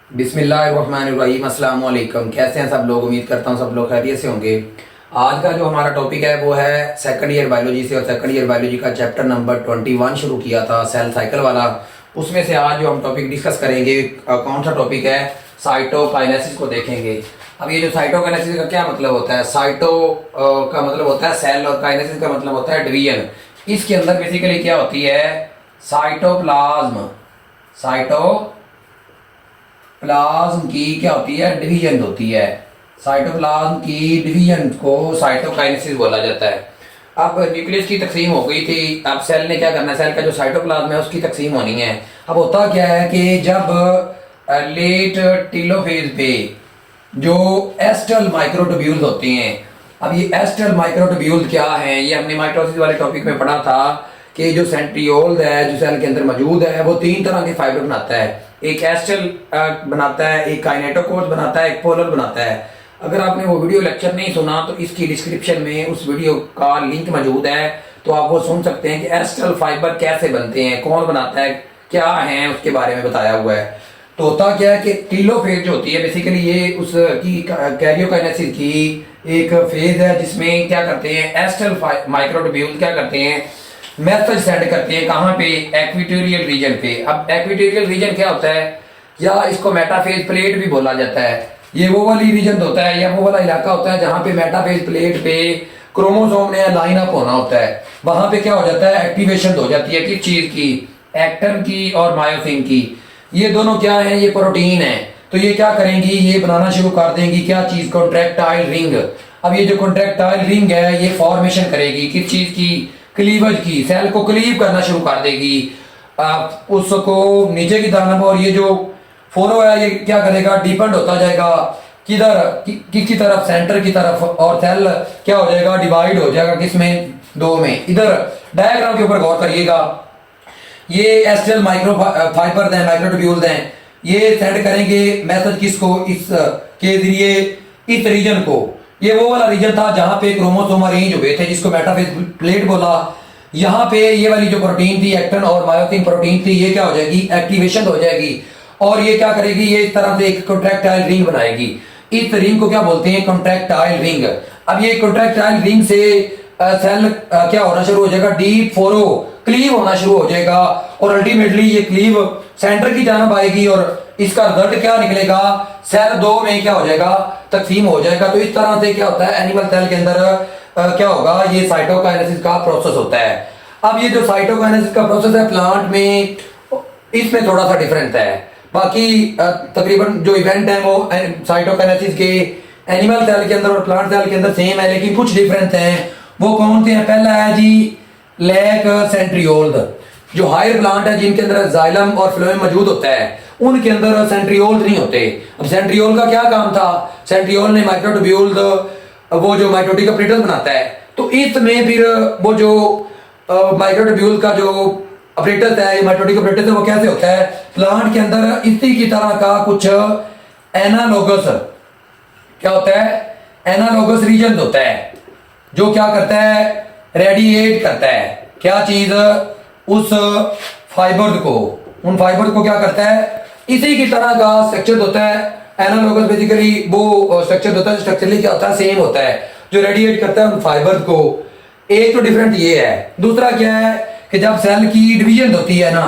बिस्मिल्लाहिर्रहमानिर्रहीम। अस्सलाम वालेकुम। कैसे हैं सब लोग? उम्मीद करता हूँ सब लोग खैरियत से होंगे। आज का जो हमारा टॉपिक है वो है सेकंड ईयर बायोलॉजी से, और सेकंड ईयर बायोलॉजी का चैप्टर नंबर 21 शुरू किया था, सेल साइकिल वाला। उसमें से आज जो हम टॉपिक डिस्कस करेंगे कौन सा टॉपिक है, साइटोकाइनेसिस को देखेंगे। अब ये जो साइटोकाइनेसिस का क्या मतलब होता है, साइटो का मतलब होता है सेल और काइनेसिस का मतलब होता है डिवीजन। इसके अंदर बेसिकली क्या होती है, साइटोप्लाज्म साइटोप्लाज्म की क्या होती है, डिवीजन होती है। साइटोप्लाज्म की डिवीजन को साइटोकाइनेसिस बोला जाता है। अब न्यूक्लियस की तकसीम हो गई थी, अब सेल ने क्या करना है, सेल का जो साइटोप्लाज्म है उसकी तकसीम होनी है। अब होता क्या है कि जब लेट टीलोफेज पे जो एस्टल माइक्रोट्यूब्यूल्स होते हैं, अब ये एस्टल माइक्रोट्यूब्यूल क्या है, ये हमने माइटोसिस वाले टॉपिक में पढ़ा था कि जो सेंट्रियोल है जो सेल के अंदर मौजूद है वो तीन तरह के फाइबर बनाता है। एक एस्टल बनाता है, एक काइनेटोकोर बनाता है, एक पोलर बनाता है। अगर आपने वो वीडियो लेक्चर नहीं सुना तो इसकी डिस्क्रिप्शन में उस वीडियो का लिंक मौजूद है, तो आप वो सुन सकते हैं कि एस्टल फाइबर कैसे बनते हैं, कौन बनाता है, क्या है, उसके बारे में बताया हुआ है। तो होता क्या है कि टीलोफेज जो होती है बेसिकली ये उसकी कैरियोकाइनेसिस की एक फेज है जिसमें क्या करते हैं, एस्टल माइक्रोट्यूब्यूल क्या करते हैं, मैसेज सेंड करते हैं कहाँ पे, एक्वेटोरियल रीजन पे। अब एक्वेटोरियल रीजन क्या होता है, या इसको मेटाफेज प्लेट भी बोला जाता है। ये वो वाली रीजन होता है या वो वाला इलाका होता है जहाँ पे मेटाफेज प्लेट पे क्रोमोसोम ने लाइन अप होना होता है। वहां पे क्या हो जाता है, एक्टिवेशन हो जाती है किस चीज की, एक्टिन की और मायोसिन की। ये दोनों क्या है, ये प्रोटीन है। तो ये क्या करेंगी, ये बनाना शुरू कर देंगी क्या चीज, कॉन्ट्रैक्टाइल रिंग। अब ये जो कॉन्ट्रैक्टाइल रिंग है ये फॉर्मेशन करेगी किस चीज की, क्लीवेज की। सेल को क्लीव करना शुरू कर देगी उसको नीचे की तरफ, और ये जो फोरो है ये क्या करेगा, डिपेंड होता जाएगा किधर किसकी तरफ, सेंटर की तरफ। और सेल क्या हो जाएगा, डिवाइड हो जाएगा किसमें, दो में। इधर डायग्राम के ऊपर गौर करिएगा, ये एस्टल माइक्रो फाइबर हैं, माइक्रोट्यूब्यूल्स हैं। ये सेंड करेंगे मैसेज किसको, इस के जरिए इस रीजन को। ये वो वाला रीजन था जहां पे क्रोमोसोम अरेंज हुए थे जिसको मेटाफेज प्लेट बोला। यहाँ पे ये वाली जो प्रोटीन थी, एक्टिन और मायोसिन प्रोटीन थी, ये क्या हो जाएगी, एक्टिवेशन हो जाएगी। और ये क्या करेगी, ये इस तरह से एक कॉन्ट्रैक्टाइल रिंग बनाएगी। इस रिंग को क्या बोलते हैं, कॉन्ट्रैक्टाइल रिंग। अब ये कॉन्ट्रैक्टाइल रिंग से सेल क्या होना शुरू हो जाएगा, डीप फोरो क्लीव होना शुरू हो जाएगा। और अल्टीमेटली ये क्लीव सेंटर की जानब आएगी और इसका रिजल्ट क्या निकलेगा, सेल दो में क्या हो जाएगा, तकसीम हो जाएगा। तो इस तरह से क्या होता है, एनिमल सेल के अंदर क्या होगा, ये साइटोकाइनेसिस का प्रोसेस होता है। अब ये जो साइटोकाइनेसिस का प्रोसेस है प्लांट में, इसमें थोड़ा सा डिफरेंट है। बाकी तकरीबन जो इवेंट है वो साइटोकाइनेसिस के एनिमल सेल के अंदर और प्लांट सेल के अंदर सेम है, लेकिन कुछ डिफरेंस हैं। वो कौन से हैं, पहला है जी लैक सेंट्रियोल। जो हायर प्लांट है जिनके अंदर जाइलम और फ्लोएम मौजूद होता है उनके अंदर सेंट्रियोल नहीं होते। अब सेंट्रियोल का क्या काम था, सेंट्रियोल ने माइक्रोट्यूब्यूल वो जो माइटोटिक अपरेटस बनाता है, तो इसमें फिर वो जो माइक्रोट्यूब्यूल का जो अपरेटस है, माइटोटिक अपरेटस है, वो कैसे होता है, प्लांट के अंदर इसी की तरह का कुछ एनालोगस क्या होता है, एनालोगस रीजन होता है जो क्या करता है, रेडिएट करता है क्या चीज, उस फाइबर को, उन फाइबर को क्या करता है, इसी की तरह का स्ट्रक्चर होता है। एनालोगस बेसिकली वो स्ट्रक्चर होता है, स्ट्रक्चरली क्या होता है, सेम होता है, जो रेडिएट करता है उन फाइबर को। एक तो डिफरेंट ये है। दूसरा क्या है कि जब सेल की डिवीजन होती है ना,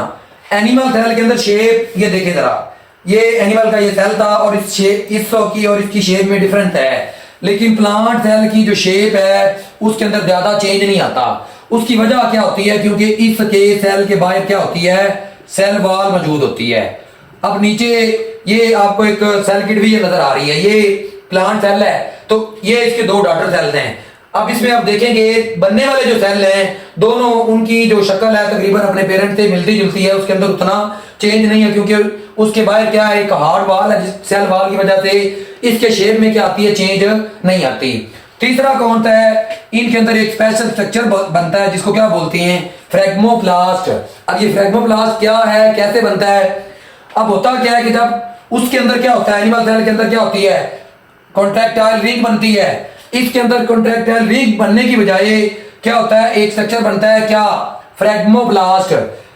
एनिमल सेल के अंदर शेप, ये देखे जरा, ये एनिमल का ये सेल था और इस शेप, इस की और इसकी शेप में डिफरेंट है। लेकिन प्लांट सेल की जो शेप है उसके अंदर ज्यादा चेंज नहीं आता। उसकी वजह क्या होती है, क्योंकि इसके सेल के बाहर क्या होती है, सेल वॉल मौजूद होती है। अब नीचे ये आपको एक सेल की डिवीजन नजर आ रही है, ये प्लांट सेल है, तो ये इसके दो डॉटर सेल्स हैं। अब इसमें आप देखेंगे बनने वाले जो सेल हैं दोनों, उनकी जो शक्ल है तकरीबन अपने पेरेंट से मिलती जुलती है, उसके अंदर उतना चेंज नहीं है, क्योंकि उसके बाहर क्या है, एक हार्ड वॉल है, जिस सेल वॉल की वजह से इसके शेप में क्या आती है, चेंज नहीं आती। तीसरा कौन सा है, इनके अंदर एक स्पेशल स्ट्रक्चर बनता है जिसको क्या बोलते हैं, फ्रैग्मोप्लास्ट। अब ये फ्रैग्मोप्लास्ट क्या है, कैसे बनता है, अब होता क्या है कि जब उसके अंदर क्या होता है, एनिमल सेल के अंदर क्या होती है, कॉन्ट्रैक्टाइल रिंग बनती है। इसके अंदर कॉन्ट्रैक्टाइल रिंग बनने की बजाय क्या होता है, एक स्ट्रक्चर बनता है क्या, फ्रैग्मोप्लास्ट।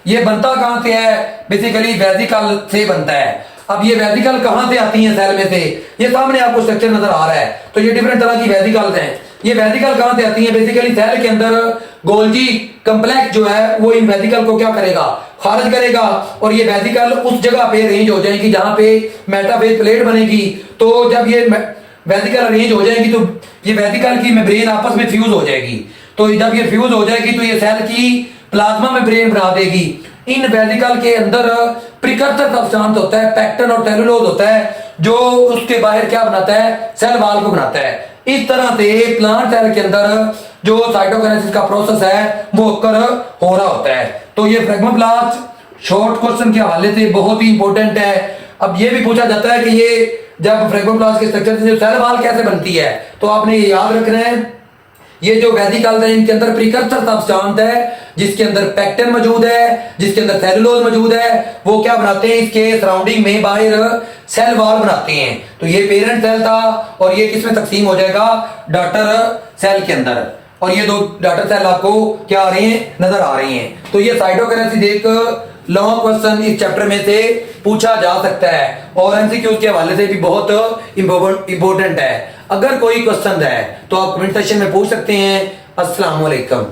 ये बनता कहां से है, बेसिकली वेसिकल से बनता है। अब ये वेसिकल कहाँ से आती हैं सेल में से, ये सामने आपको स्ट्रक्चर नजर आ रहा है। तो ये डिफरेंट तरह की वेसिकल्स हैं। ये वेसिकल कहाँ से आती हैं, बेसिकली सेल के अंदर गोल्जी कॉम्प्लेक्स जो है वो इन वेसिकल को क्या करेगा, खारिज करेगा, और ये वेसिकल उस जगह पे अरेंज हो जाएगी जहां पे मेटाफेज प्लेट बनेगी। तो जब ये वेसिकल अरेंज हो जाएगी तो ये वेसिकल की मेम्ब्रेन आपस में फ्यूज हो जाएगी। तो जब ये फ्यूज हो जाएगी तो ये सेल की प्लाज्मा मेम्ब्रेन बना देगी। इन वेसिकल के अंदर प्रिकर्सर सब्सटेंस होता है, पैक्टिन और सेलुलोज होता है, जो उसके बाहर क्या बनाता है, सेल वॉल को बनाता है। इस तरह से प्लांट सेल के अंदर जो साइटोकाइनेसिस का प्रोसेस है वो ओकर हो रहा होता है। तो ये फ्रेगमोप्लास्ट शॉर्ट क्वेश्चन के हवाले से बहुत ही इंपॉर्टेंट है। अब ये भी पूछा जाता है कि ये जब फ्रेगमोप्लास्ट के स्ट्रक्चर से जो सेल वॉल कैसे बनती है, तो आपने ये याद रखना है, ये जो वेसिकल्स है इनके अंदर प्रिकर्सर सब्सटेंस है, जिसके अंदर पैक्टिन मौजूद है, जिसके अंदर सेलुलोज मौजूद है। वो क्या बनाते हैं, इसके सराउंडिंग में बाहर सेल वॉल बनाते हैं। तो ये पेरेंट सेल था और ये किसमें तकसीम हो जाएगा, डॉटर सेल के अंदर। और ये दो डॉटर सेल आपको क्या आ रहे हैं, नजर आ रही हैं। तो ये साइटोकाइनेसिस एक लॉन्ग क्वेश्चन इस चैप्टर में से पूछा जा सकता है और एमसीक्यू के हवाले से भी बहुत इंपॉर्टेंट है। अगर कोई क्वेश्चन है तो आप कमेंट सेक्शन में पूछ सकते हैं। अस्सलाम वालेकुम।